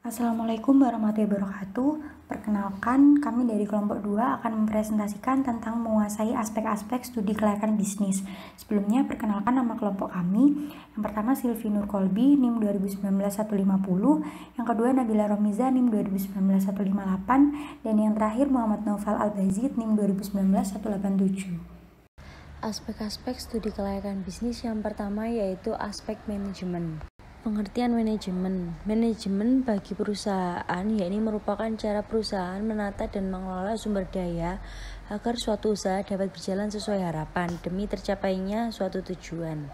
Assalamualaikum warahmatullahi wabarakatuh. Perkenalkan, kami dari kelompok 2 akan mempresentasikan tentang menguasai aspek-aspek studi kelayakan bisnis. Sebelumnya, perkenalkan nama kelompok kami. Yang pertama Silvi Nur Kolbi, NIM 2019-150. Yang kedua Nabila Romiza, NIM 2019-158. Dan yang terakhir Muhammad Naufal Al-Bazid, NIM 2019-187. Aspek-aspek studi kelayakan bisnis yang pertama yaitu aspek manajemen. Pengertian manajemen. Manajemen bagi perusahaan yakni merupakan cara perusahaan menata dan mengelola sumber daya agar suatu usaha dapat berjalan sesuai harapan demi tercapainya suatu tujuan.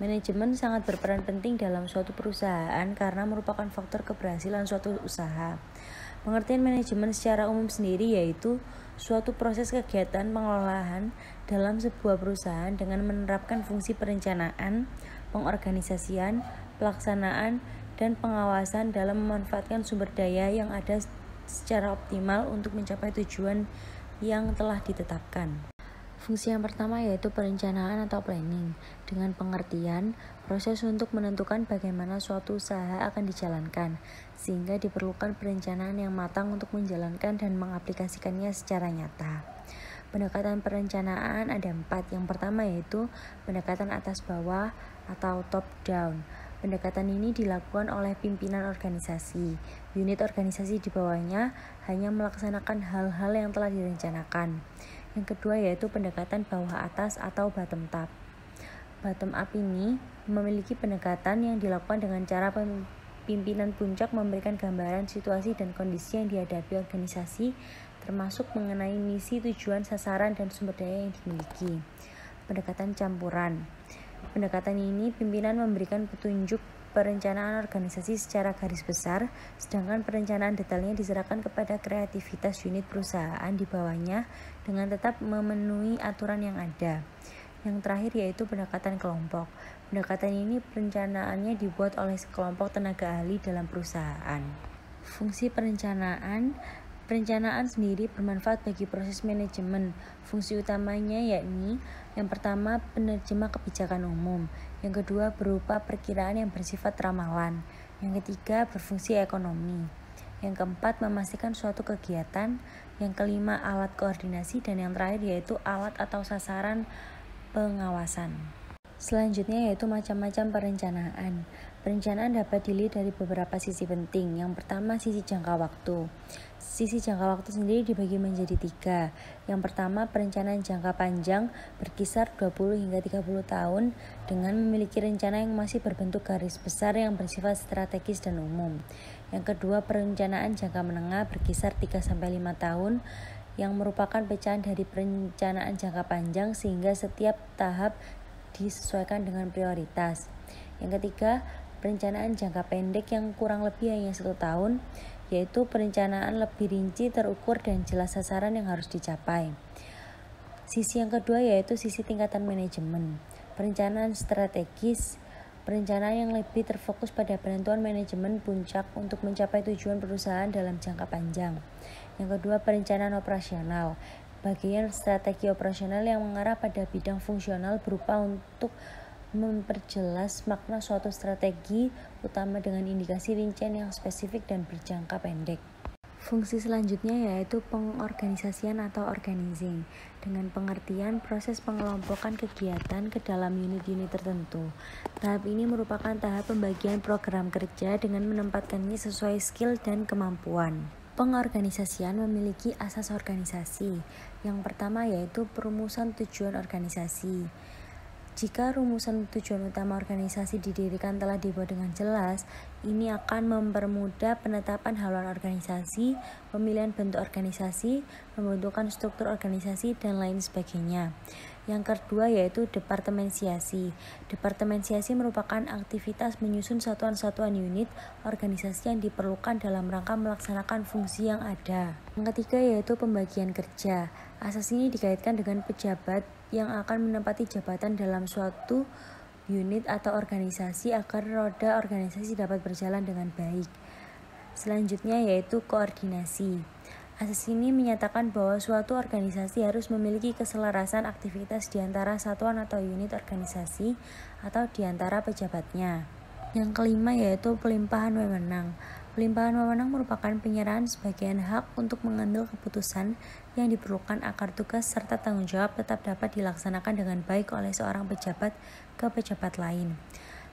Manajemen sangat berperan penting dalam suatu perusahaan karena merupakan faktor keberhasilan suatu usaha. Pengertian manajemen secara umum sendiri yaitu suatu proses kegiatan pengelolaan dalam sebuah perusahaan dengan menerapkan fungsi perencanaan, pengorganisasian, pelaksanaan, dan pengawasan dalam memanfaatkan sumber daya yang ada secara optimal untuk mencapai tujuan yang telah ditetapkan. Fungsi yang pertama yaitu perencanaan atau planning, dengan pengertian proses untuk menentukan bagaimana suatu usaha akan dijalankan, sehingga diperlukan perencanaan yang matang untuk menjalankan dan mengaplikasikannya secara nyata. Pendekatan perencanaan ada 4. Yang pertama yaitu pendekatan atas bawah atau top down. Pendekatan ini dilakukan oleh pimpinan organisasi. Unit organisasi di bawahnya hanya melaksanakan hal-hal yang telah direncanakan. Yang kedua yaitu pendekatan bawah atas atau bottom up. Bottom up ini memiliki pendekatan yang dilakukan dengan cara pimpinan puncak memberikan gambaran situasi dan kondisi yang dihadapi organisasi, termasuk mengenai misi, tujuan, sasaran, dan sumber daya yang dimiliki. Pendekatan campuran. Pendekatan ini pimpinan memberikan petunjuk perencanaan organisasi secara garis besar, sedangkan perencanaan detailnya diserahkan kepada kreativitas unit perusahaan di bawahnya dengan tetap memenuhi aturan yang ada. Yang terakhir yaitu pendekatan kelompok. Pendekatan ini perencanaannya dibuat oleh sekelompok tenaga ahli dalam perusahaan. Fungsi perencanaan sendiri bermanfaat bagi proses manajemen. Fungsi utamanya yakni yang pertama penerjemah kebijakan umum, yang kedua berupa perkiraan yang bersifat ramalan, yang ketiga berfungsi ekonomi, yang keempat memastikan suatu kegiatan, yang kelima alat koordinasi, dan yang terakhir yaitu alat atau sasaran pengawasan. Selanjutnya yaitu macam-macam perencanaan. Perencanaan dapat dilihat dari beberapa sisi penting. Yang pertama sisi jangka waktu. Sisi jangka waktu sendiri dibagi menjadi 3. Yang pertama perencanaan jangka panjang berkisar 20 hingga 30 tahun dengan memiliki rencana yang masih berbentuk garis besar yang bersifat strategis dan umum. Yang kedua perencanaan jangka menengah berkisar 3-5 tahun yang merupakan pecahan dari perencanaan jangka panjang sehingga setiap tahap disesuaikan dengan prioritas. Yang ketiga, perencanaan jangka pendek yang kurang lebih hanya 1 tahun, yaitu perencanaan lebih rinci, terukur, dan jelas sasaran yang harus dicapai. Sisi yang kedua yaitu sisi tingkatan manajemen. Perencanaan strategis, perencanaan yang lebih terfokus pada penentuan manajemen puncak untuk mencapai tujuan perusahaan dalam jangka panjang. Yang kedua, perencanaan operasional. Bagian strategi operasional yang mengarah pada bidang fungsional berupa untuk memperjelas makna suatu strategi utama dengan indikasi rincian yang spesifik dan berjangka pendek. Fungsi selanjutnya yaitu pengorganisasian atau organizing, dengan pengertian proses pengelompokan kegiatan ke dalam unit-unit tertentu. Tahap ini merupakan tahap pembagian program kerja dengan menempatkannya sesuai skill dan kemampuan. Pengorganisasian memiliki asas organisasi. Yang pertama yaitu perumusan tujuan organisasi. Jika rumusan tujuan utama organisasi didirikan telah dibuat dengan jelas, ini akan mempermudah penetapan haluan organisasi, pemilihan bentuk organisasi, pembentukan struktur organisasi, dan lain sebagainya. Yang kedua yaitu departemensiasi. Departemensiasi merupakan aktivitas menyusun satuan-satuan unit organisasi yang diperlukan dalam rangka melaksanakan fungsi yang ada. Yang ketiga yaitu pembagian kerja. Asas ini dikaitkan dengan pejabat yang akan menempati jabatan dalam suatu unit atau organisasi agar roda organisasi dapat berjalan dengan baik. Selanjutnya yaitu koordinasi. Asas ini menyatakan bahwa suatu organisasi harus memiliki keselarasan aktivitas di antara satuan atau unit organisasi atau di antara pejabatnya. Yang kelima yaitu pelimpahan wewenang. Pelimpahan wewenang merupakan penyerahan sebagian hak untuk mengambil keputusan yang diperlukan agar tugas serta tanggung jawab tetap dapat dilaksanakan dengan baik oleh seorang pejabat ke pejabat lain.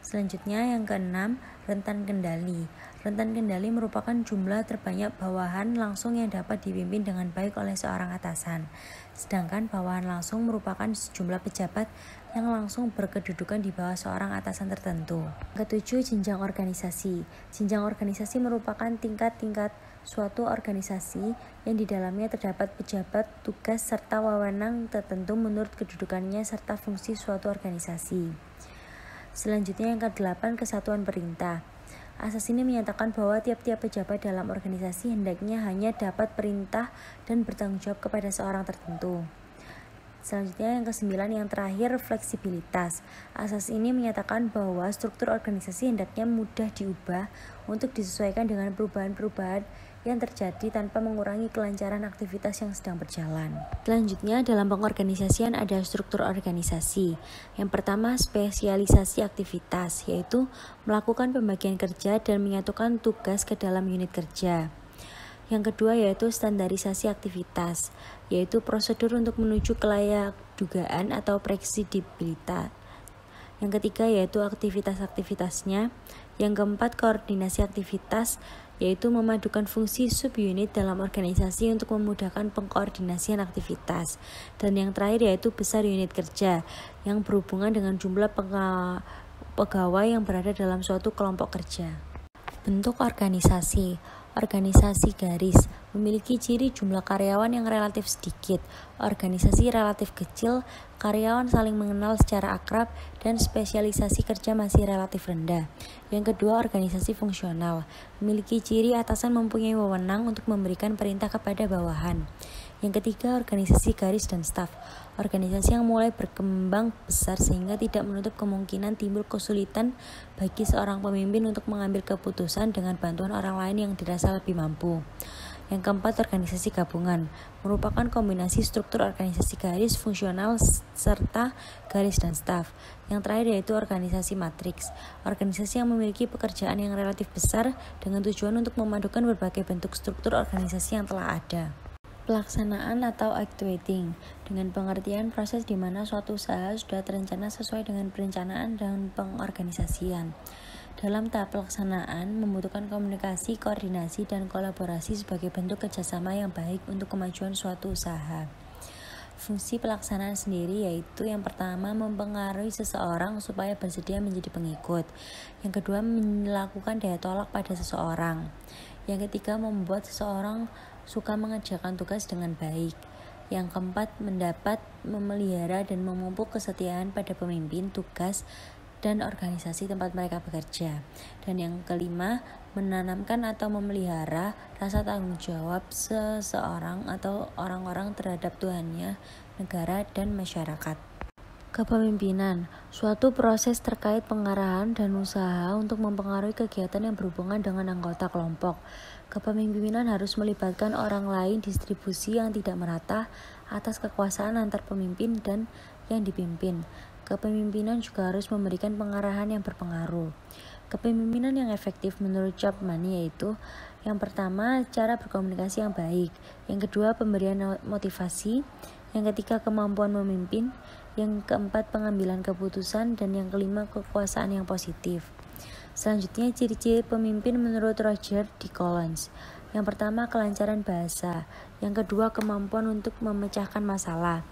Selanjutnya yang keenam, rentan kendali. Rentan kendali merupakan jumlah terbanyak bawahan langsung yang dapat dipimpin dengan baik oleh seorang atasan. Sedangkan bawahan langsung merupakan sejumlah pejabat yang langsung berkedudukan di bawah seorang atasan tertentu. Ketujuh, jenjang organisasi. Jenjang organisasi merupakan tingkat-tingkat suatu organisasi yang di dalamnya terdapat pejabat, tugas, serta wewenang tertentu menurut kedudukannya serta fungsi suatu organisasi. Selanjutnya yang ke-8, kesatuan perintah. Asas ini menyatakan bahwa tiap-tiap pejabat dalam organisasi hendaknya hanya dapat perintah dan bertanggung jawab kepada seorang tertentu. Selanjutnya yang ke-9, yang terakhir, fleksibilitas. Asas ini menyatakan bahwa struktur organisasi hendaknya mudah diubah untuk disesuaikan dengan perubahan-perubahan yang terjadi tanpa mengurangi kelancaran aktivitas yang sedang berjalan. Selanjutnya dalam pengorganisasian ada struktur organisasi. Yang pertama, spesialisasi aktivitas, yaitu melakukan pembagian kerja dan menyatukan tugas ke dalam unit kerja. Yang kedua yaitu standarisasi aktivitas, yaitu prosedur untuk menuju kelayak dugaan atau fleksibilitas. Yang ketiga yaitu aktivitas-aktivitasnya. Yang keempat, koordinasi aktivitas, yaitu memadukan fungsi subunit dalam organisasi untuk memudahkan pengkoordinasian aktivitas. Dan yang terakhir yaitu besar unit kerja, yang berhubungan dengan jumlah pegawai yang berada dalam suatu kelompok kerja. Bentuk organisasi. Organisasi garis memiliki ciri jumlah karyawan yang relatif sedikit, organisasi relatif kecil, karyawan saling mengenal secara akrab, dan spesialisasi kerja masih relatif rendah. Yang kedua, organisasi fungsional memiliki ciri atasan mempunyai wewenang untuk memberikan perintah kepada bawahan. Yang ketiga, organisasi garis dan staf, organisasi yang mulai berkembang besar sehingga tidak menutup kemungkinan timbul kesulitan bagi seorang pemimpin untuk mengambil keputusan dengan bantuan orang lain yang dirasa lebih mampu. Yang keempat, organisasi gabungan merupakan kombinasi struktur organisasi garis, fungsional, serta garis dan staf. Yang terakhir yaitu organisasi matriks, organisasi yang memiliki pekerjaan yang relatif besar dengan tujuan untuk memadukan berbagai bentuk struktur organisasi yang telah ada. Pelaksanaan atau actuating dengan pengertian proses di mana suatu usaha sudah terencana sesuai dengan perencanaan dan pengorganisasian. Dalam tahap pelaksanaan membutuhkan komunikasi, koordinasi, dan kolaborasi sebagai bentuk kerjasama yang baik untuk kemajuan suatu usaha. Fungsi pelaksanaan sendiri yaitu yang pertama mempengaruhi seseorang supaya bersedia menjadi pengikut. Yang kedua melakukan daya tolak pada seseorang. Yang ketiga membuat seseorang suka mengerjakan tugas dengan baik. Yang keempat mendapat, memelihara, dan memupuk kesetiaan pada pemimpin, tugas, dan organisasi tempat mereka bekerja. Dan yang kelima menanamkan atau memelihara rasa tanggung jawab seseorang atau orang-orang terhadap Tuhannya, negara, dan masyarakat. Kepemimpinan, suatu proses terkait pengarahan dan usaha untuk mempengaruhi kegiatan yang berhubungan dengan anggota kelompok. Kepemimpinan harus melibatkan orang lain, distribusi yang tidak merata atas kekuasaan antar pemimpin dan yang dipimpin. Kepemimpinan juga harus memberikan pengarahan yang berpengaruh. Kepemimpinan yang efektif menurut Chapman yaitu yang pertama, cara berkomunikasi yang baik. Yang kedua, pemberian motivasi. Yang ketiga, kemampuan memimpin. Yang keempat, pengambilan keputusan. Dan yang kelima, kekuasaan yang positif. Selanjutnya, ciri-ciri pemimpin menurut Roger D. Collins. Yang pertama, kelancaran bahasa. Yang kedua, kemampuan untuk memecahkan masalah.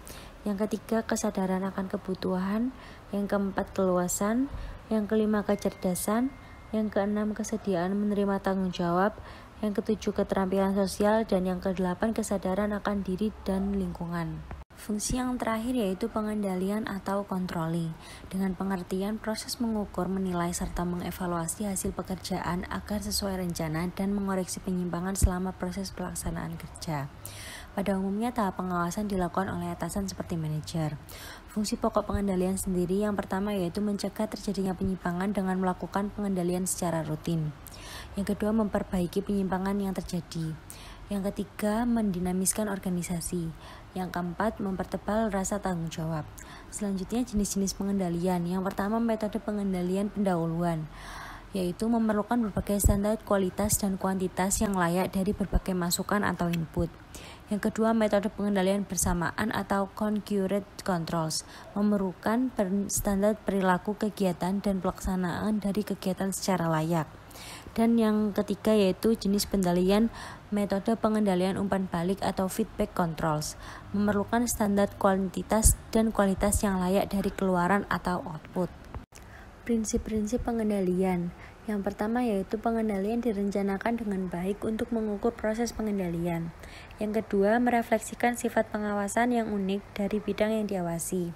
Yang ketiga, kesadaran akan kebutuhan. Yang keempat, keluasan. Yang kelima, kecerdasan. Yang keenam, kesediaan menerima tanggung jawab. Yang ketujuh, keterampilan sosial. Dan yang kedelapan, kesadaran akan diri dan lingkungan. Fungsi yang terakhir yaitu pengendalian atau controlling, dengan pengertian proses mengukur, menilai, serta mengevaluasi hasil pekerjaan agar sesuai rencana dan mengoreksi penyimpangan selama proses pelaksanaan kerja. Pada umumnya tahap pengawasan dilakukan oleh atasan seperti manajer. Fungsi pokok pengendalian sendiri yang pertama yaitu mencegah terjadinya penyimpangan dengan melakukan pengendalian secara rutin. Yang kedua, memperbaiki penyimpangan yang terjadi. Yang ketiga, mendinamiskan organisasi. Yang keempat, mempertebal rasa tanggung jawab. Selanjutnya, jenis-jenis pengendalian. Yang pertama, metode pengendalian pendahuluan. yaitu memerlukan berbagai standar kualitas dan kuantitas yang layak dari berbagai masukan atau input. Yang kedua, metode pengendalian bersamaan atau concurrent controls, memerlukan standar perilaku kegiatan dan pelaksanaan dari kegiatan secara layak. Dan yang ketiga yaitu jenis pengendalian metode pengendalian umpan balik atau feedback controls, memerlukan standar kuantitas dan kualitas yang layak dari keluaran atau output. Prinsip-prinsip pengendalian. Yang pertama yaitu pengendalian direncanakan dengan baik untuk mengukur proses pengendalian. Yang kedua, merefleksikan sifat pengawasan yang unik dari bidang yang diawasi.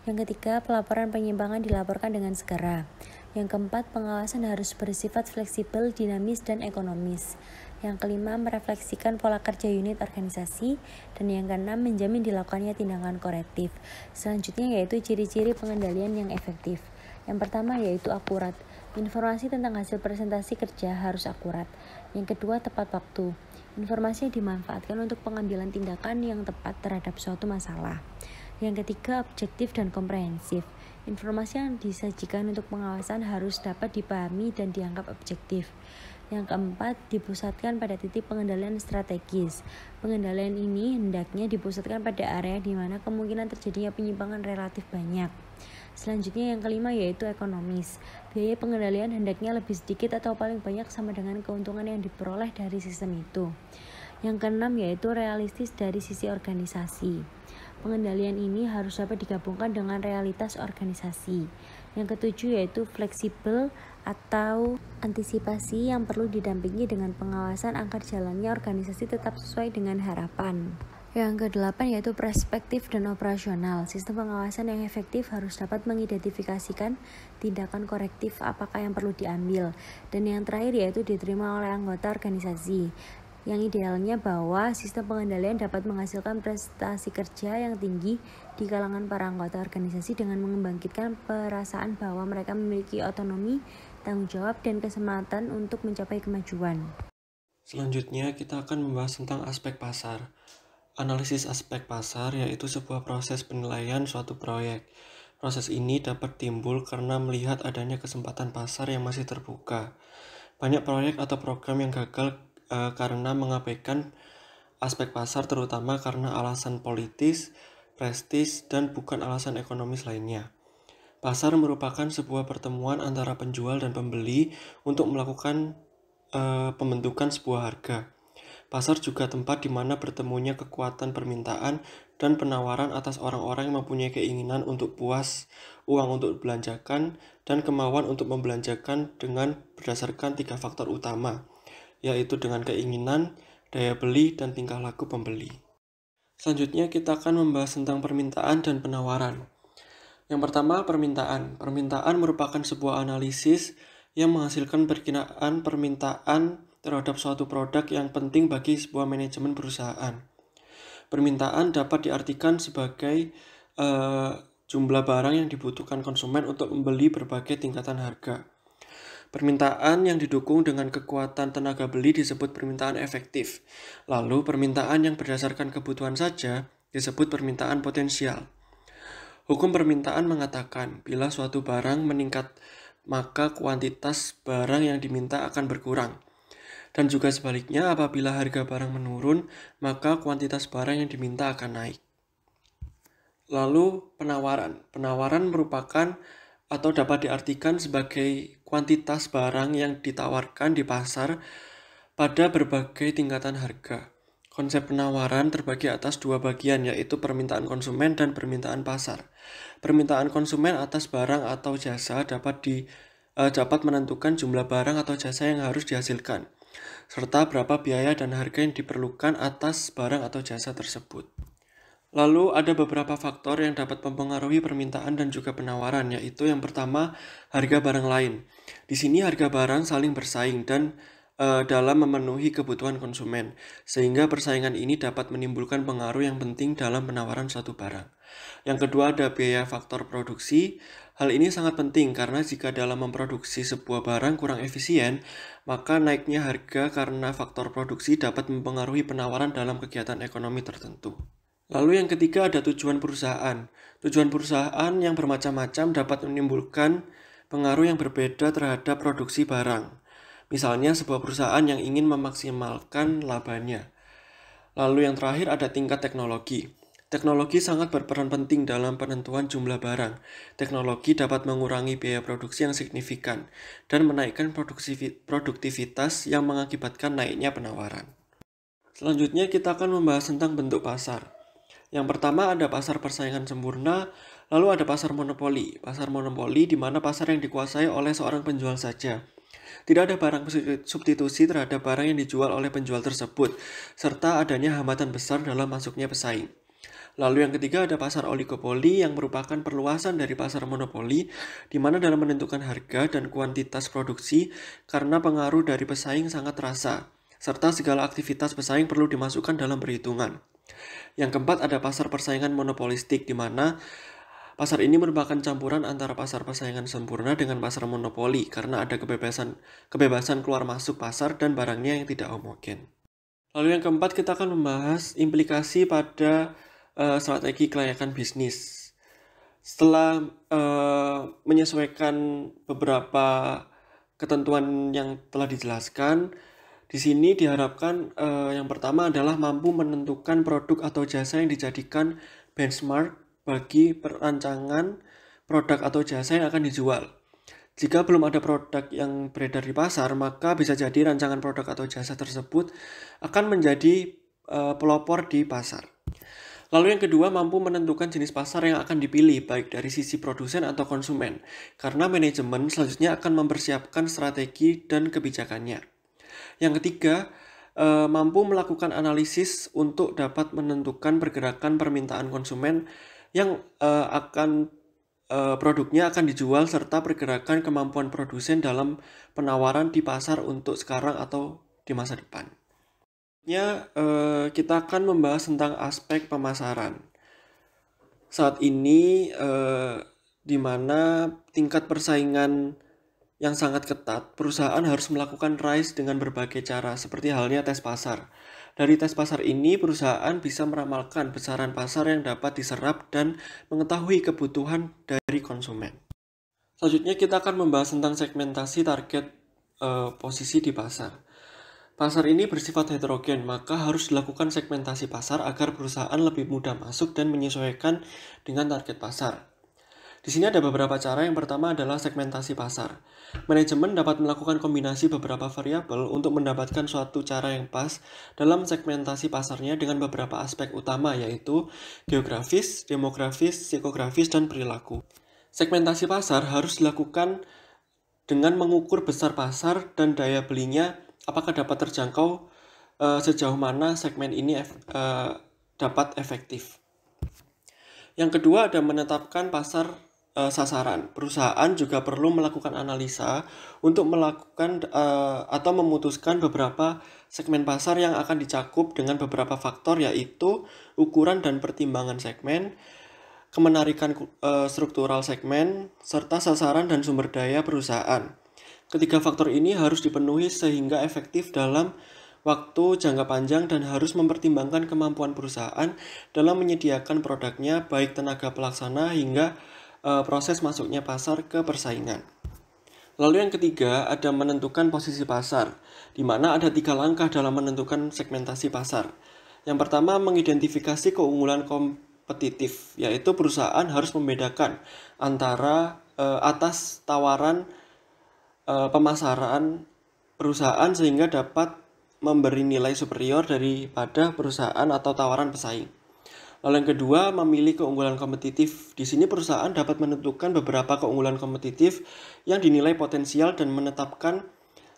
Yang ketiga, pelaporan penyimpangan dilaporkan dengan segera. Yang keempat, pengawasan harus bersifat fleksibel, dinamis, dan ekonomis. Yang kelima, merefleksikan pola kerja unit organisasi. Dan yang keenam, menjamin dilakukannya tindakan korektif. Selanjutnya yaitu ciri-ciri pengendalian yang efektif. Yang pertama yaitu akurat. Informasi tentang hasil presentasi kerja harus akurat. Yang kedua, tepat waktu. Informasi yang dimanfaatkan untuk pengambilan tindakan yang tepat terhadap suatu masalah. Yang ketiga, objektif dan komprehensif. Informasi yang disajikan untuk pengawasan harus dapat dipahami dan dianggap objektif. Yang keempat, dipusatkan pada titik pengendalian strategis. Pengendalian ini hendaknya dipusatkan pada area di mana kemungkinan terjadinya penyimpangan relatif banyak. Selanjutnya yang kelima yaitu ekonomis. Biaya pengendalian hendaknya lebih sedikit atau paling banyak sama dengan keuntungan yang diperoleh dari sistem itu. Yang keenam yaitu realistis dari sisi organisasi. Pengendalian ini harus dapat digabungkan dengan realitas organisasi. Yang ketujuh yaitu fleksibel atau antisipasi yang perlu didampingi dengan pengawasan agar jalannya organisasi tetap sesuai dengan harapan. Yang kedelapan yaitu perspektif dan operasional. Sistem pengawasan yang efektif harus dapat mengidentifikasikan tindakan korektif apakah yang perlu diambil. Dan yang terakhir yaitu diterima oleh anggota organisasi. Yang idealnya bahwa sistem pengendalian dapat menghasilkan prestasi kerja yang tinggi di kalangan para anggota organisasi dengan membangkitkan perasaan bahwa mereka memiliki otonomi, tanggung jawab, dan kesempatan untuk mencapai kemajuan. Selanjutnya kita akan membahas tentang aspek pasar. Analisis aspek pasar yaitu sebuah proses penilaian suatu proyek. Proses ini dapat timbul karena melihat adanya kesempatan pasar yang masih terbuka. Banyak proyek atau program yang gagal karena mengabaikan aspek pasar terutama karena alasan politis, prestis, dan bukan alasan ekonomis lainnya. Pasar merupakan sebuah pertemuan antara penjual dan pembeli untuk melakukan pembentukan sebuah harga. Pasar juga tempat di mana bertemunya kekuatan permintaan dan penawaran atas orang-orang yang mempunyai keinginan untuk puas, uang untuk belanjakan, dan kemauan untuk membelanjakan dengan berdasarkan 3 faktor utama, yaitu dengan keinginan, daya beli, dan tingkah laku pembeli. Selanjutnya kita akan membahas tentang permintaan dan penawaran. Yang pertama, permintaan. Permintaan merupakan sebuah analisis yang menghasilkan perkiraan permintaan terhadap suatu produk yang penting bagi sebuah manajemen perusahaan. Permintaan dapat diartikan sebagai jumlah barang yang dibutuhkan konsumen untuk membeli berbagai tingkatan harga. Permintaan yang didukung dengan kekuatan tenaga beli disebut permintaan efektif. Lalu permintaan yang berdasarkan kebutuhan saja disebut permintaan potensial. Hukum permintaan mengatakan bila suatu barang meningkat maka kuantitas barang yang diminta akan berkurang. Dan juga sebaliknya, apabila harga barang menurun, maka kuantitas barang yang diminta akan naik. Lalu penawaran. Penawaran merupakan atau dapat diartikan sebagai kuantitas barang yang ditawarkan di pasar pada berbagai tingkatan harga. Konsep penawaran terbagi atas 2 bagian, yaitu permintaan konsumen dan permintaan pasar. Permintaan konsumen atas barang atau jasa dapat menentukan jumlah barang atau jasa yang harus dihasilkan, serta berapa biaya dan harga yang diperlukan atas barang atau jasa tersebut. Lalu ada beberapa faktor yang dapat mempengaruhi permintaan dan juga penawaran, yaitu yang pertama, harga barang lain. Di sini harga barang saling bersaing dan dalam memenuhi kebutuhan konsumen, sehingga persaingan ini dapat menimbulkan pengaruh yang penting dalam penawaran suatu barang. Yang kedua ada biaya faktor produksi. Hal ini sangat penting karena jika dalam memproduksi sebuah barang kurang efisien, maka naiknya harga karena faktor produksi dapat mempengaruhi penawaran dalam kegiatan ekonomi tertentu. Lalu yang ketiga ada tujuan perusahaan. Tujuan perusahaan yang bermacam-macam dapat menimbulkan pengaruh yang berbeda terhadap produksi barang. Misalnya sebuah perusahaan yang ingin memaksimalkan labanya. Lalu yang terakhir ada tingkat teknologi. Teknologi sangat berperan penting dalam penentuan jumlah barang. Teknologi dapat mengurangi biaya produksi yang signifikan dan menaikkan produktivitas yang mengakibatkan naiknya penawaran. Selanjutnya kita akan membahas tentang bentuk pasar. Yang pertama ada pasar persaingan sempurna, lalu ada pasar monopoli. Pasar monopoli di mana pasar yang dikuasai oleh seorang penjual saja. Tidak ada barang substitusi terhadap barang yang dijual oleh penjual tersebut, serta adanya hambatan besar dalam masuknya pesaing. Lalu yang ketiga ada pasar oligopoli yang merupakan perluasan dari pasar monopoli, di mana dalam menentukan harga dan kuantitas produksi karena pengaruh dari pesaing sangat terasa, serta segala aktivitas pesaing perlu dimasukkan dalam perhitungan. Yang keempat ada pasar persaingan monopolistik, di mana pasar ini merupakan campuran antara pasar persaingan sempurna dengan pasar monopoli karena ada kebebasan keluar masuk pasar dan barangnya yang tidak homogen. Lalu yang keempat kita akan membahas implikasi pada strategi kelayakan bisnis. Setelah menyesuaikan beberapa ketentuan yang telah dijelaskan, di sini diharapkan yang pertama adalah mampu menentukan produk atau jasa yang dijadikan benchmark bagi perancangan produk atau jasa yang akan dijual. Jika belum ada produk yang beredar di pasar, maka bisa jadi rancangan produk atau jasa tersebut akan menjadi pelopor di pasar. Lalu yang kedua, mampu menentukan jenis pasar yang akan dipilih, baik dari sisi produsen atau konsumen, karena manajemen selanjutnya akan mempersiapkan strategi dan kebijakannya. Yang ketiga, mampu melakukan analisis untuk dapat menentukan pergerakan permintaan konsumen yang produknya akan dijual serta pergerakan kemampuan produsen dalam penawaran di pasar untuk sekarang atau di masa depan. Kita akan membahas tentang aspek pemasaran. Saat ini di mana tingkat persaingan yang sangat ketat, perusahaan harus melakukan rise dengan berbagai cara, seperti halnya tes pasar. Dari tes pasar ini, perusahaan bisa meramalkan besaran pasar yang dapat diserap dan mengetahui kebutuhan dari konsumen. Selanjutnya kita akan membahas tentang segmentasi target posisi di pasar. Pasar ini bersifat heterogen, maka harus dilakukan segmentasi pasar agar perusahaan lebih mudah masuk dan menyesuaikan dengan target pasar. Di sini ada beberapa cara. Yang pertama adalah segmentasi pasar. Manajemen dapat melakukan kombinasi beberapa variabel untuk mendapatkan suatu cara yang pas dalam segmentasi pasarnya dengan beberapa aspek utama, yaitu geografis, demografis, psikografis, dan perilaku. Segmentasi pasar harus dilakukan dengan mengukur besar pasar dan daya belinya, apakah dapat terjangkau sejauh mana segmen ini dapat efektif. Yang kedua ada menetapkan pasar sasaran. Perusahaan juga perlu melakukan analisa untuk melakukan atau memutuskan beberapa segmen pasar yang akan dicakup dengan beberapa faktor, yaitu ukuran dan pertimbangan segmen, kemenarikan struktural segmen, serta sasaran dan sumber daya perusahaan. Ketiga faktor ini harus dipenuhi sehingga efektif dalam waktu jangka panjang dan harus mempertimbangkan kemampuan perusahaan dalam menyediakan produknya, baik tenaga pelaksana hingga proses masuknya pasar ke persaingan. Lalu yang ketiga ada menentukan posisi pasar, di mana ada 3 langkah dalam menentukan segmentasi pasar. Yang pertama mengidentifikasi keunggulan kompetitif, yaitu perusahaan harus membedakan antara atas tawaran pemasaran perusahaan sehingga dapat memberi nilai superior daripada perusahaan atau tawaran pesaing. Lalu yang kedua, memilih keunggulan kompetitif. Di sini perusahaan dapat menentukan beberapa keunggulan kompetitif yang dinilai potensial dan menetapkan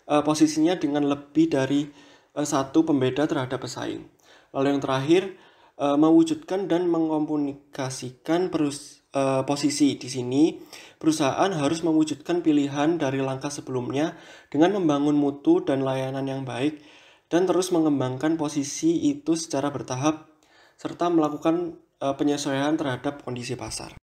posisinya dengan lebih dari satu pembeda terhadap pesaing. Lalu yang terakhir, mewujudkan dan mengkomunikasikan posisi. Di sini, perusahaan harus mewujudkan pilihan dari langkah sebelumnya dengan membangun mutu dan layanan yang baik dan terus mengembangkan posisi itu secara bertahap serta melakukan penyesuaian terhadap kondisi pasar.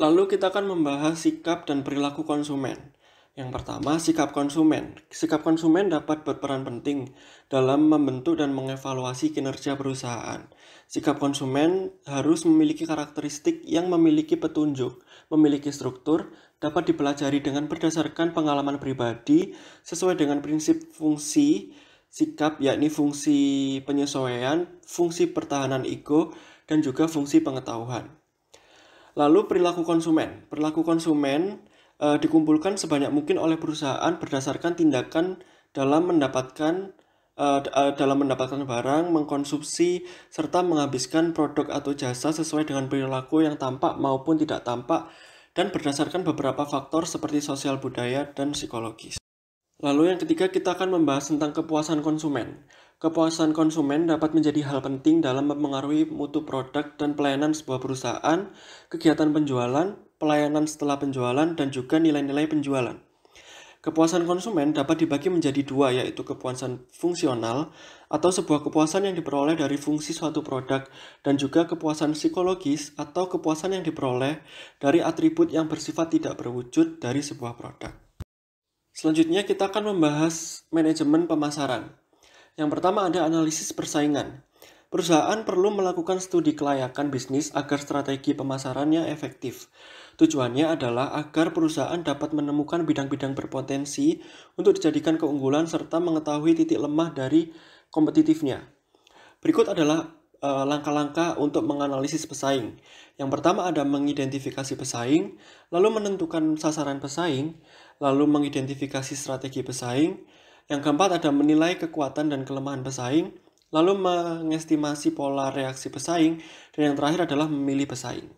Lalu kita akan membahas sikap dan perilaku konsumen. Yang pertama, sikap konsumen. Sikap konsumen dapat berperan penting dalam membentuk dan mengevaluasi kinerja perusahaan. Sikap konsumen harus memiliki karakteristik yang memiliki petunjuk, memiliki struktur, dapat dipelajari dengan berdasarkan pengalaman pribadi sesuai dengan prinsip fungsi sikap, yakni fungsi penyesuaian, fungsi pertahanan ego, dan juga fungsi pengetahuan. Lalu perilaku konsumen. Perilaku konsumen dikumpulkan sebanyak mungkin oleh perusahaan berdasarkan tindakan dalam mendapatkan barang, mengkonsumsi, serta menghabiskan produk atau jasa sesuai dengan perilaku yang tampak maupun tidak tampak, dan berdasarkan beberapa faktor seperti sosial budaya dan psikologis. Lalu yang ketiga, kita akan membahas tentang kepuasan konsumen. Kepuasan konsumen dapat menjadi hal penting dalam mempengaruhi mutu produk dan pelayanan sebuah perusahaan, kegiatan penjualan, pelayanan setelah penjualan, dan juga nilai-nilai penjualan. Kepuasan konsumen dapat dibagi menjadi dua, yaitu kepuasan fungsional atau sebuah kepuasan yang diperoleh dari fungsi suatu produk, dan juga kepuasan psikologis atau kepuasan yang diperoleh dari atribut yang bersifat tidak berwujud dari sebuah produk. Selanjutnya kita akan membahas manajemen pemasaran. Yang pertama ada analisis persaingan. Perusahaan perlu melakukan studi kelayakan bisnis agar strategi pemasarannya efektif. Tujuannya adalah agar perusahaan dapat menemukan bidang-bidang berpotensi untuk dijadikan keunggulan serta mengetahui titik lemah dari kompetitifnya. Berikut adalah langkah-langkah untuk menganalisis pesaing. Yang pertama ada mengidentifikasi pesaing, lalu menentukan sasaran pesaing, lalu mengidentifikasi strategi pesaing. Yang keempat ada menilai kekuatan dan kelemahan pesaing, lalu mengestimasi pola reaksi pesaing, dan yang terakhir adalah memilih pesaing.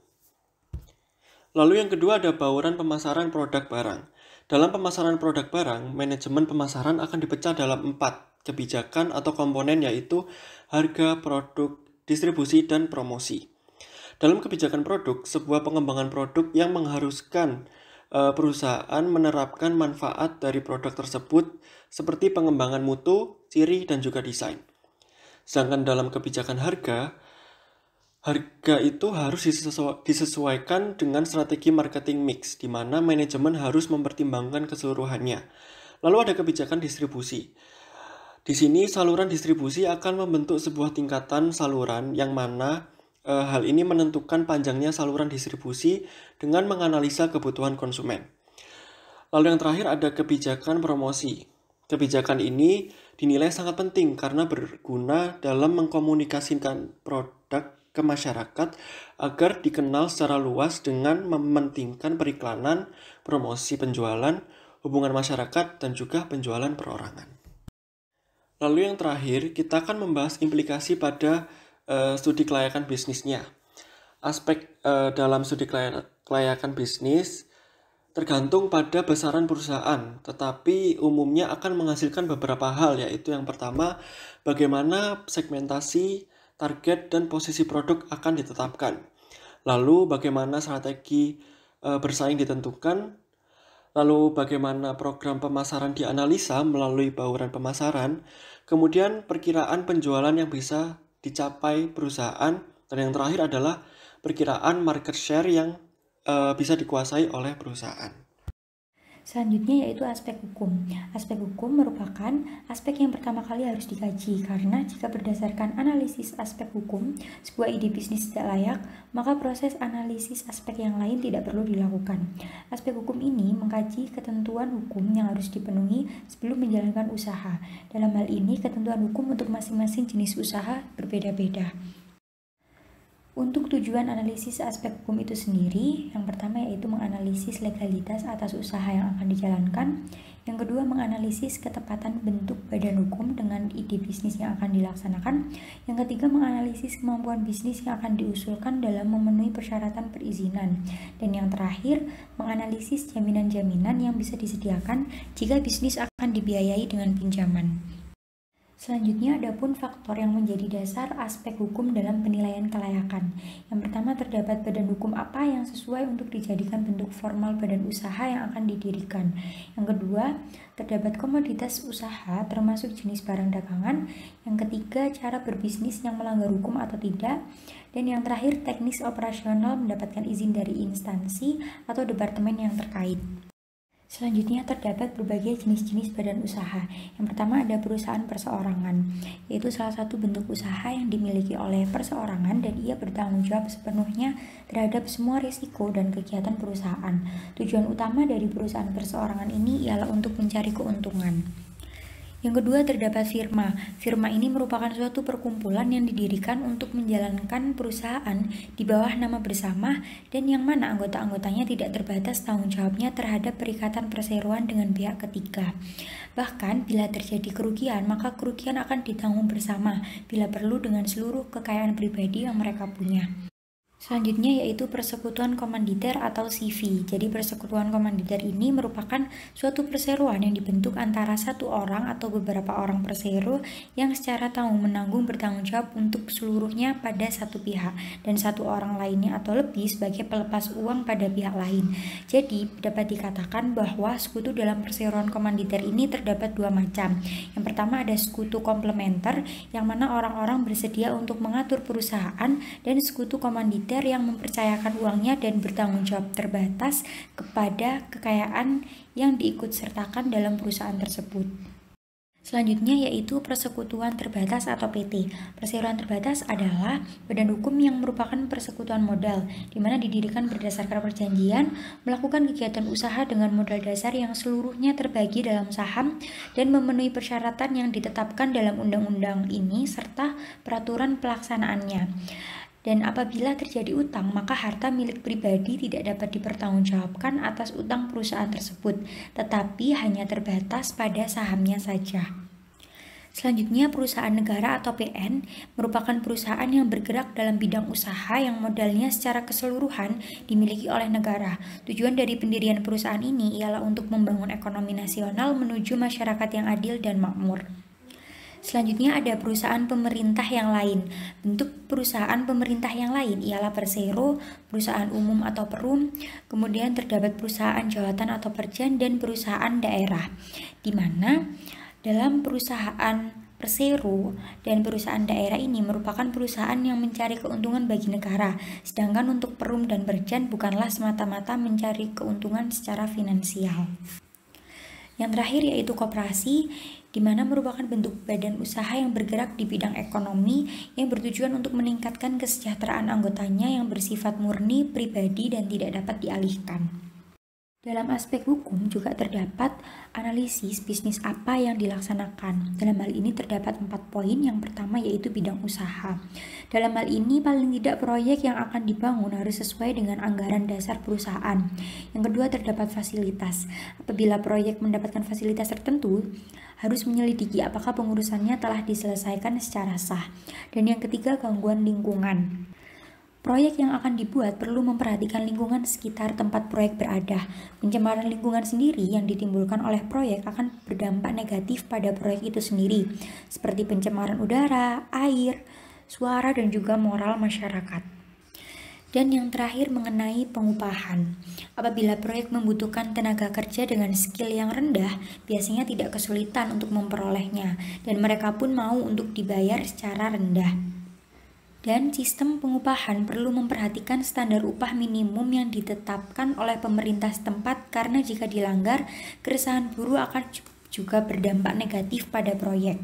Lalu yang kedua ada bauran pemasaran produk barang. Dalam pemasaran produk barang, manajemen pemasaran akan dipecah dalam 4 kebijakan atau komponen, yaitu harga, produk, distribusi, dan promosi. Dalam kebijakan produk, sebuah pengembangan produk yang mengharuskan perusahaan menerapkan manfaat dari produk tersebut seperti pengembangan mutu, ciri, dan juga desain. Sedangkan dalam kebijakan harga itu harus disesuaikan dengan strategi marketing mix, di mana manajemen harus mempertimbangkan keseluruhannya. Lalu ada kebijakan distribusi. Di sini saluran distribusi akan membentuk sebuah tingkatan saluran yang mana hal ini menentukan panjangnya saluran distribusi dengan menganalisa kebutuhan konsumen. Lalu yang terakhir ada kebijakan promosi. Kebijakan ini dinilai sangat penting karena berguna dalam mengkomunikasikan produk ke masyarakat agar dikenal secara luas dengan mementingkan periklanan, promosi penjualan, hubungan masyarakat, dan juga penjualan perorangan. Lalu yang terakhir, kita akan membahas implikasi pada studi kelayakan bisnisnya. Aspek dalam studi kelayakan bisnis tergantung pada besaran perusahaan, tetapi umumnya akan menghasilkan beberapa hal, yaitu yang pertama, bagaimana segmentasi, target, dan posisi produk akan ditetapkan. Lalu bagaimana strategi bersaing ditentukan, lalu bagaimana program pemasaran dianalisa melalui bauran pemasaran, kemudian perkiraan penjualan yang bisa dicapai perusahaan, dan yang terakhir adalah perkiraan market share yang bisa dikuasai oleh perusahaan. Selanjutnya yaitu aspek hukum. Aspek hukum merupakan aspek yang pertama kali harus dikaji, karena jika berdasarkan analisis aspek hukum, sebuah ide bisnis tidak layak, maka proses analisis aspek yang lain tidak perlu dilakukan. Aspek hukum ini mengkaji ketentuan hukum yang harus dipenuhi sebelum menjalankan usaha. Dalam hal ini, ketentuan hukum untuk masing-masing jenis usaha berbeda-beda. Untuk tujuan analisis aspek hukum itu sendiri, yang pertama yaitu menganalisis legalitas atas usaha yang akan dijalankan. Yang kedua, menganalisis ketepatan bentuk badan hukum dengan ide bisnis yang akan dilaksanakan. Yang ketiga, menganalisis kemampuan bisnis yang akan diusulkan dalam memenuhi persyaratan perizinan. Dan yang terakhir, menganalisis jaminan-jaminan yang bisa disediakan jika bisnis akan dibiayai dengan pinjaman. Selanjutnya, ada pun faktor yang menjadi dasar aspek hukum dalam penilaian kelayakan. Yang pertama, terdapat badan hukum apa yang sesuai untuk dijadikan bentuk formal badan usaha yang akan didirikan. Yang kedua, terdapat komoditas usaha termasuk jenis barang dagangan. Yang ketiga, cara berbisnis yang melanggar hukum atau tidak. Dan yang terakhir, teknis operasional mendapatkan izin dari instansi atau departemen yang terkait. Selanjutnya terdapat berbagai jenis-jenis badan usaha. Yang pertama ada perusahaan perseorangan, yaitu salah satu bentuk usaha yang dimiliki oleh perseorangan dan ia bertanggung jawab sepenuhnya terhadap semua risiko dan kegiatan perusahaan. Tujuan utama dari perusahaan perseorangan ini ialah untuk mencari keuntungan. Yang kedua terdapat firma. Firma ini merupakan suatu perkumpulan yang didirikan untuk menjalankan perusahaan di bawah nama bersama dan yang mana anggota-anggotanya tidak terbatas tanggung jawabnya terhadap perikatan perseroan dengan pihak ketiga. Bahkan bila terjadi kerugian, maka kerugian akan ditanggung bersama bila perlu dengan seluruh kekayaan pribadi yang mereka punya. Selanjutnya yaitu persekutuan komanditer atau CV. Jadi persekutuan komanditer ini merupakan suatu perseroan yang dibentuk antara satu orang atau beberapa orang persero yang secara tanggung-menanggung bertanggung jawab untuk seluruhnya pada satu pihak dan satu orang lainnya atau lebih sebagai pelepas uang pada pihak lain. Jadi dapat dikatakan bahwa sekutu dalam perseroan komanditer ini terdapat dua macam. Yang pertama ada sekutu komplementer yang mana orang-orang bersedia untuk mengatur perusahaan, dan sekutu komanditer yang mempercayakan uangnya dan bertanggung jawab terbatas kepada kekayaan yang diikutsertakan dalam perusahaan tersebut. Selanjutnya yaitu persekutuan terbatas atau PT. Perseroan terbatas adalah badan hukum yang merupakan persekutuan modal, di mana didirikan berdasarkan perjanjian, melakukan kegiatan usaha dengan modal dasar yang seluruhnya terbagi dalam saham dan memenuhi persyaratan yang ditetapkan dalam undang-undang ini serta peraturan pelaksanaannya. Dan apabila terjadi utang, maka harta milik pribadi tidak dapat dipertanggungjawabkan atas utang perusahaan tersebut, tetapi hanya terbatas pada sahamnya saja. Selanjutnya, perusahaan negara atau PN merupakan perusahaan yang bergerak dalam bidang usaha yang modalnya secara keseluruhan dimiliki oleh negara. Tujuan dari pendirian perusahaan ini ialah untuk membangun ekonomi nasional menuju masyarakat yang adil dan makmur. Selanjutnya ada perusahaan pemerintah yang lain. Bentuk perusahaan pemerintah yang lain ialah persero, perusahaan umum atau perum, kemudian terdapat perusahaan jawatan atau perjan, dan perusahaan daerah. Di mana dalam perusahaan persero dan perusahaan daerah ini merupakan perusahaan yang mencari keuntungan bagi negara, sedangkan untuk perum dan perjan bukanlah semata-mata mencari keuntungan secara finansial. Yang terakhir yaitu koperasi, di mana merupakan bentuk badan usaha yang bergerak di bidang ekonomi yang bertujuan untuk meningkatkan kesejahteraan anggotanya yang bersifat murni, pribadi, dan tidak dapat dialihkan. Dalam aspek hukum juga terdapat analisis bisnis apa yang dilaksanakan. Dalam hal ini terdapat 4 poin. Yang pertama yaitu bidang usaha. Dalam hal ini paling tidak proyek yang akan dibangun harus sesuai dengan anggaran dasar perusahaan. Yang kedua terdapat fasilitas. Apabila proyek mendapatkan fasilitas tertentu, harus menyelidiki apakah pengurusannya telah diselesaikan secara sah. Dan yang ketiga gangguan lingkungan. Proyek yang akan dibuat perlu memperhatikan lingkungan sekitar tempat proyek berada. Pencemaran lingkungan sendiri yang ditimbulkan oleh proyek akan berdampak negatif pada proyek itu sendiri, seperti pencemaran udara, air, suara, dan juga moral masyarakat. Dan yang terakhir mengenai pengupahan. Apabila proyek membutuhkan tenaga kerja dengan skill yang rendah, biasanya tidak kesulitan untuk memperolehnya, dan mereka pun mau untuk dibayar secara rendah. Dan sistem pengupahan perlu memperhatikan standar upah minimum yang ditetapkan oleh pemerintah setempat, karena jika dilanggar, keresahan buruh akan juga berdampak negatif pada proyek.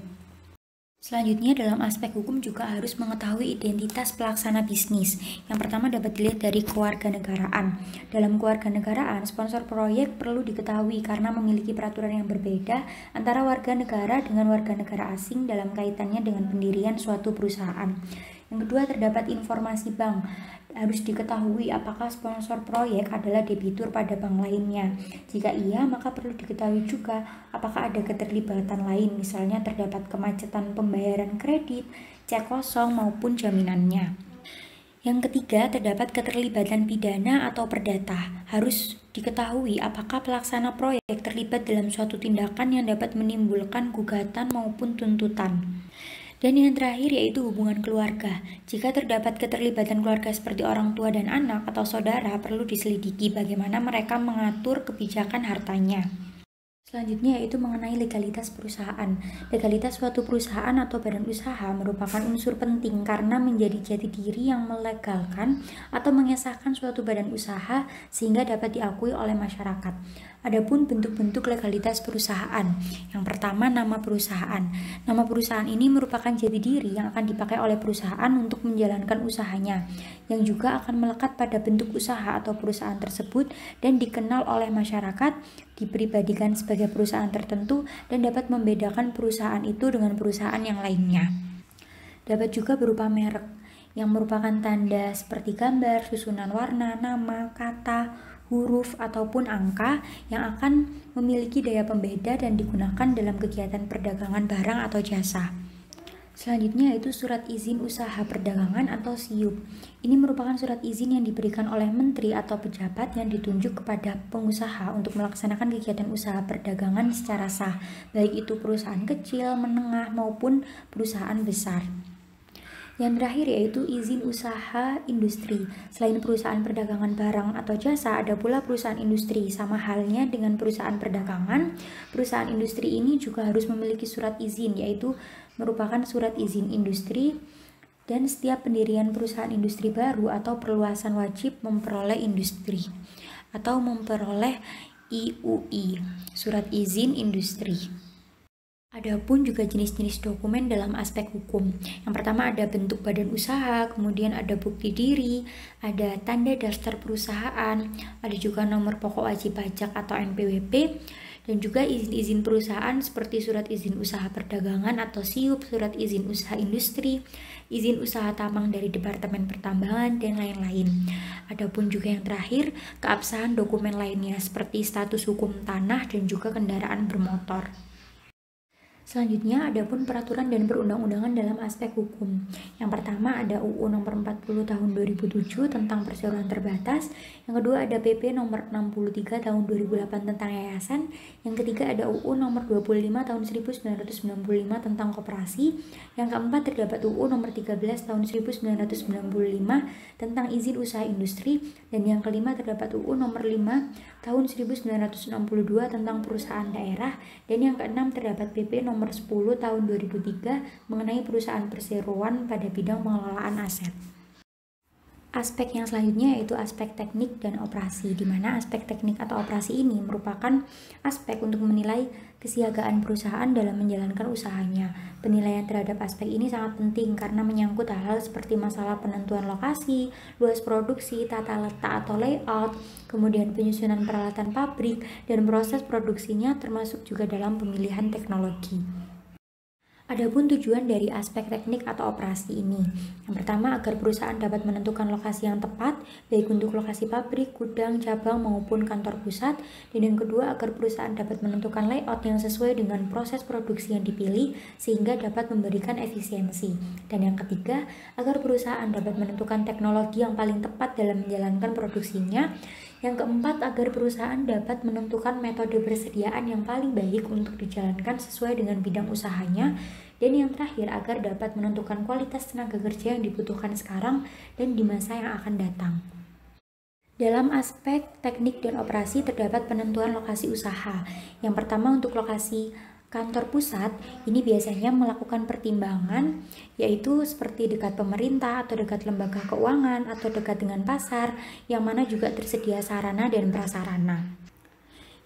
Selanjutnya dalam aspek hukum juga harus mengetahui identitas pelaksana bisnis. Yang pertama dapat dilihat dari kewarganegaraan. Dalam kewarganegaraan, sponsor proyek perlu diketahui karena memiliki peraturan yang berbeda antara warga negara dengan warga negara asing dalam kaitannya dengan pendirian suatu perusahaan. Yang kedua terdapat informasi bank. Harus diketahui apakah sponsor proyek adalah debitur pada bank lainnya. Jika iya, maka perlu diketahui juga apakah ada keterlibatan lain, misalnya terdapat kemacetan pembayaran kredit, cek kosong maupun jaminannya. Yang ketiga terdapat keterlibatan pidana atau perdata. Harus diketahui apakah pelaksana proyek terlibat dalam suatu tindakan yang dapat menimbulkan gugatan maupun tuntutan. Dan yang terakhir yaitu hubungan keluarga. Jika terdapat keterlibatan keluarga seperti orang tua dan anak atau saudara, perlu diselidiki bagaimana mereka mengatur kebijakan hartanya. Selanjutnya yaitu mengenai legalitas perusahaan. Legalitas suatu perusahaan atau badan usaha merupakan unsur penting karena menjadi jati diri yang melegalkan atau mengesahkan suatu badan usaha sehingga dapat diakui oleh masyarakat. Adapun bentuk-bentuk legalitas perusahaan. Yang pertama, nama perusahaan. Nama perusahaan ini merupakan jati diri yang akan dipakai oleh perusahaan untuk menjalankan usahanya, yang juga akan melekat pada bentuk usaha atau perusahaan tersebut dan dikenal oleh masyarakat, dipribadikan sebagai perusahaan tertentu, dan dapat membedakan perusahaan itu dengan perusahaan yang lainnya. Dapat juga berupa merek, yang merupakan tanda seperti gambar, susunan warna, nama, kata, huruf, ataupun angka yang akan memiliki daya pembeda dan digunakan dalam kegiatan perdagangan barang atau jasa. Selanjutnya yaitu surat izin usaha perdagangan atau SIUP. Ini merupakan surat izin yang diberikan oleh menteri atau pejabat yang ditunjuk kepada pengusaha untuk melaksanakan kegiatan usaha perdagangan secara sah, baik itu perusahaan kecil, menengah, maupun perusahaan besar. Yang terakhir yaitu izin usaha industri. Selain perusahaan perdagangan barang atau jasa, ada pula perusahaan industri. Sama halnya dengan perusahaan perdagangan, perusahaan industri ini juga harus memiliki surat izin, yaitu merupakan surat izin industri, dan setiap pendirian perusahaan industri baru atau perluasan wajib memperoleh industri atau memperoleh IUI, surat izin industri. Adapun juga jenis-jenis dokumen dalam aspek hukum. Yang pertama ada bentuk badan usaha, kemudian ada bukti diri, ada tanda daftar perusahaan, ada juga nomor pokok wajib pajak atau NPWP, dan juga izin-izin perusahaan seperti surat izin usaha perdagangan atau SIUP, surat izin usaha industri, izin usaha tambang dari Departemen Pertambangan, dan lain-lain. Adapun juga yang terakhir, keabsahan dokumen lainnya seperti status hukum tanah dan juga kendaraan bermotor. Selanjutnya, adapun peraturan dan perundang-undangan dalam aspek hukum. Yang pertama ada UU nomor 40 tahun 2007 tentang perseroan terbatas. Yang kedua ada PP nomor 63 tahun 2008 tentang yayasan. Yang ketiga ada UU nomor 25 tahun 1995 tentang koperasi. Yang keempat terdapat UU nomor 13 tahun 1995 tentang izin usaha industri. Dan yang kelima terdapat UU nomor 5 tahun 1962 tentang perusahaan daerah. Dan yang keenam terdapat PP nomor 10 tahun 2003 mengenai perusahaan perseroan pada bidang pengelolaan aset. Aspek yang selanjutnya yaitu aspek teknik dan operasi, di mana aspek teknik atau operasi ini merupakan aspek untuk menilai kesiagaan perusahaan dalam menjalankan usahanya. Penilaian terhadap aspek ini sangat penting karena menyangkut hal-hal seperti masalah penentuan lokasi, luas produksi, tata letak atau layout, kemudian penyusunan peralatan pabrik, dan proses produksinya termasuk juga dalam pemilihan teknologi. Adapun tujuan dari aspek teknik atau operasi ini, yang pertama agar perusahaan dapat menentukan lokasi yang tepat, baik untuk lokasi pabrik, gudang, cabang maupun kantor pusat, dan yang kedua agar perusahaan dapat menentukan layout yang sesuai dengan proses produksi yang dipilih sehingga dapat memberikan efisiensi, dan yang ketiga agar perusahaan dapat menentukan teknologi yang paling tepat dalam menjalankan produksinya. Yang keempat, agar perusahaan dapat menentukan metode persediaan yang paling baik untuk dijalankan sesuai dengan bidang usahanya. Dan yang terakhir, agar dapat menentukan kualitas tenaga kerja yang dibutuhkan sekarang dan di masa yang akan datang. Dalam aspek teknik dan operasi terdapat penentuan lokasi usaha. Yang pertama untuk lokasi kantor pusat, ini biasanya melakukan pertimbangan yaitu seperti dekat pemerintah atau dekat lembaga keuangan atau dekat dengan pasar, yang mana juga tersedia sarana dan prasarana.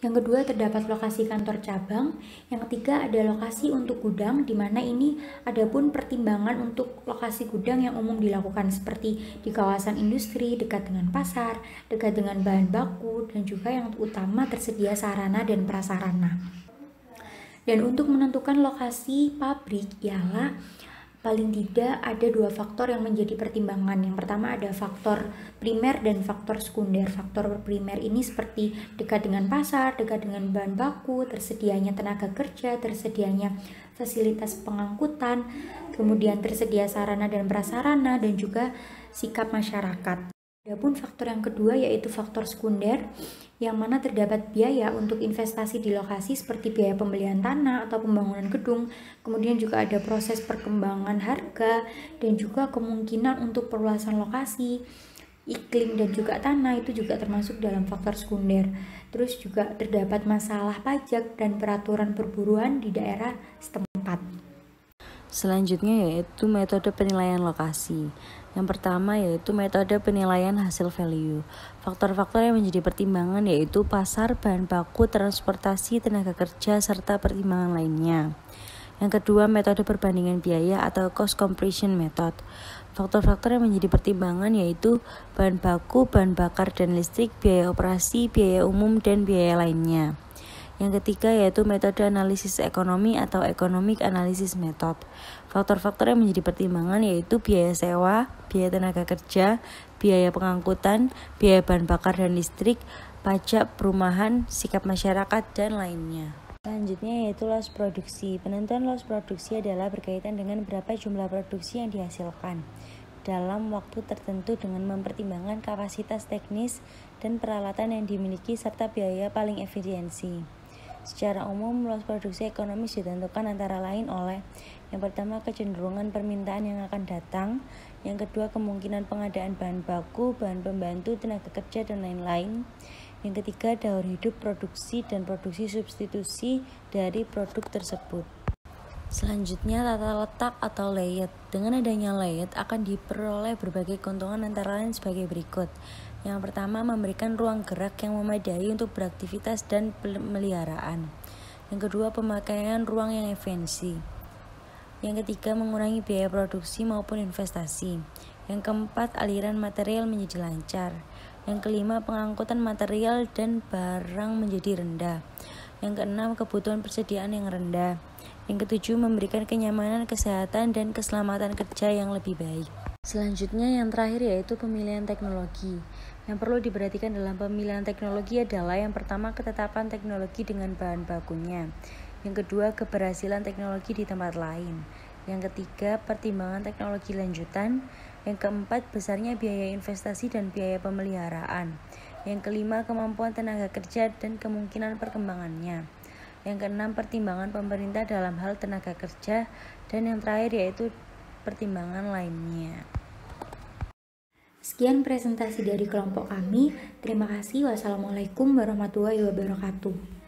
Yang kedua terdapat lokasi kantor cabang. Yang ketiga ada lokasi untuk gudang, di mana ini ada pun pertimbangan untuk lokasi gudang yang umum dilakukan seperti di kawasan industri, dekat dengan pasar, dekat dengan bahan baku, dan juga yang utama tersedia sarana dan prasarana. Dan untuk menentukan lokasi pabrik ialah paling tidak ada dua faktor yang menjadi pertimbangan. Yang pertama ada faktor primer dan faktor sekunder. Faktor primer ini seperti dekat dengan pasar, dekat dengan bahan baku, tersedianya tenaga kerja, tersedianya fasilitas pengangkutan, kemudian tersedia sarana dan prasarana, dan juga sikap masyarakat. Adapun faktor yang kedua yaitu faktor sekunder, yang mana terdapat biaya untuk investasi di lokasi seperti biaya pembelian tanah atau pembangunan gedung, kemudian juga ada proses perkembangan harga, dan juga kemungkinan untuk perluasan lokasi, iklim, dan juga tanah itu juga termasuk dalam faktor sekunder. Terus juga terdapat masalah pajak dan peraturan perburuan di daerah setempat. Selanjutnya yaitu metode penilaian lokasi. Yang pertama yaitu metode penilaian hasil value. Faktor-faktor yang menjadi pertimbangan yaitu pasar, bahan baku, transportasi, tenaga kerja, serta pertimbangan lainnya. Yang kedua, metode perbandingan biaya atau cost comparison method. Faktor-faktor yang menjadi pertimbangan yaitu bahan baku, bahan bakar dan listrik, biaya operasi, biaya umum, dan biaya lainnya. Yang ketiga yaitu metode analisis ekonomi atau economic analysis method. Faktor-faktor yang menjadi pertimbangan yaitu biaya sewa, biaya tenaga kerja, biaya pengangkutan, biaya bahan bakar dan listrik, pajak perumahan, sikap masyarakat, dan lainnya. Selanjutnya yaitu loss produksi. Penentuan loss produksi adalah berkaitan dengan berapa jumlah produksi yang dihasilkan dalam waktu tertentu dengan mempertimbangkan kapasitas teknis dan peralatan yang dimiliki serta biaya paling efisiensi. Secara umum, loss produksi ekonomis ditentukan antara lain oleh yang pertama kecenderungan permintaan yang akan datang, yang kedua kemungkinan pengadaan bahan baku, bahan pembantu, tenaga kerja, dan lain-lain. Yang ketiga, daur hidup produksi dan produksi substitusi dari produk tersebut. Selanjutnya, tata letak atau layout. Dengan adanya layout akan diperoleh berbagai keuntungan antara lain sebagai berikut. Yang pertama, memberikan ruang gerak yang memadai untuk beraktivitas dan pemeliharaan. Yang kedua, pemakaian ruang yang efisien. Yang ketiga, mengurangi biaya produksi maupun investasi. Yang keempat, aliran material menjadi lancar. Yang kelima, pengangkutan material dan barang menjadi rendah. Yang keenam, kebutuhan persediaan yang rendah. Yang ketujuh, memberikan kenyamanan, kesehatan, dan keselamatan kerja yang lebih baik. Selanjutnya yang terakhir yaitu pemilihan teknologi. Yang perlu diperhatikan dalam pemilihan teknologi adalah yang pertama, ketetapan teknologi dengan bahan bakunya. Yang kedua, keberhasilan teknologi di tempat lain. Yang ketiga, pertimbangan teknologi lanjutan. Yang keempat, besarnya biaya investasi dan biaya pemeliharaan. Yang kelima, kemampuan tenaga kerja dan kemungkinan perkembangannya. Yang keenam, pertimbangan pemerintah dalam hal tenaga kerja. Dan yang terakhir yaitu pertimbangan lainnya. Sekian presentasi dari kelompok kami. Terima kasih. Wassalamualaikum warahmatullahi wabarakatuh.